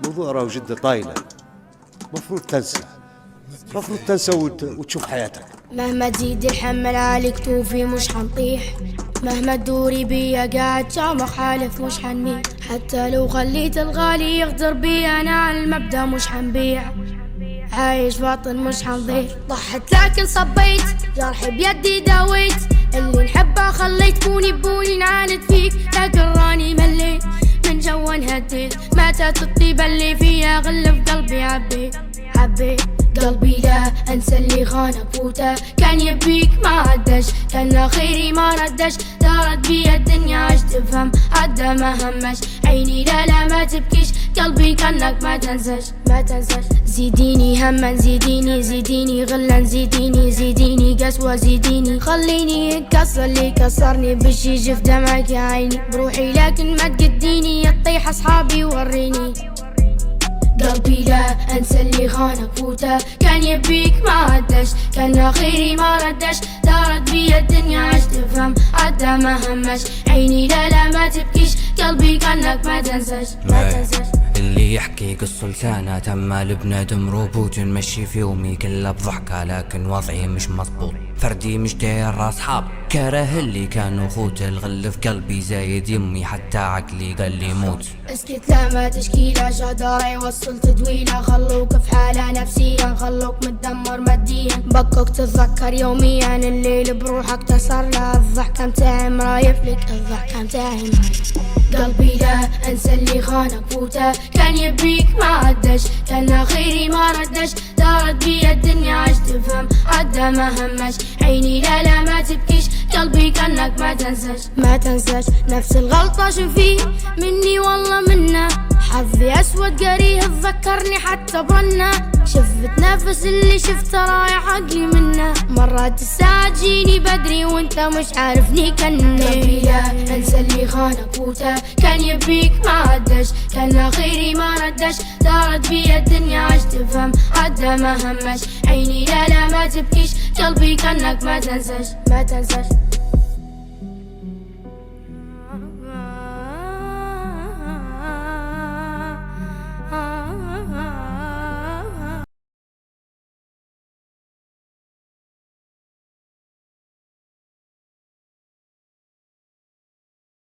موضوع راهو جدة طايلة، مفروض تنسى وتشوف حياتك. مهما تزيد الحمل عليك توفي مش حنطيح، مهما تدوري بيا قاعد شامخ حالف مش حنميل، حتى لو خليت الغالي يغدر بيا انا على المبدا مش حنبيع، عايش باطن مش حنضيع. ضحت لكن صبيت جرح بيدي داويت، اللي نحبه خليت بوني نعاند فيك، لكن راني مليت من جوا انهديت، ماتت الطيبة اللي فيها غل في قلبي حبيت قلبي لا انسى اللي خانك فوته، كان يبيك ما عدش، كان خيري ما ردش، دارت بيا الدنيا عش تفهم عدى ما همش، عيني لا ما تبكيش، قلبي كانك ما تنساش زيديني هما زيديني غلا زيديني قسوة زيديني، خليني كسر اللي كسرني باش يجي في دمعك يا عيني، بروحي لكن ما تقديني يطيح اصحابي وريني، قلبي لا انسى اللي خانك فوته، كان يبيك ما عدش، كان خيري ما ردش، دارت بيا الدنيا عش تفهم عدى ما همش، عيني لا ما تبكيش، قلبي كانك ما تنساش اللي يحكي قصة لسانه تما لبنادم روبوت نمشي في يومي كله بضحكة، لكن وضعي مش مضبوط، فردي مش داير اصحاب، كره اللي كانوا خوت، الغل في قلبي زايد يمي حتى عقلي قال لي موت. اسكت لا ما تشكي لا جداري وصلت دويلة، خلوك في حالة نفسيا، خلوك متدمر ماديا، بكوك تتذكر يوميا الليل بروحك تسر له، الضحكة متاعي مرايف لك الضحكة متاعي قلبي لا انسى اللي خانك فوته، كان يبيك ما عدش، كان خيري ما ردش، دارت بيا الدنيا عش تفهم عدى ما همش، عيني لا ما تبكيش، قلبي كانك ما تنساش نفس الغلطة شوفي مني والله منا، حظي اسود قريه تذكرني حتى برنا، شفت نفس اللي شفته رايح عقلي منه، مرات الساعة تجيني بدري وانت مش عارفني كني، قلبي لا انسى اللي خانك فوته، كان يبيك ما عدش، كان خيري ما ردش، دارت بيا الدنيا عش تفهم عدى ما همش، عيني لا ما تبكيش، قلبي كانك ما تنساش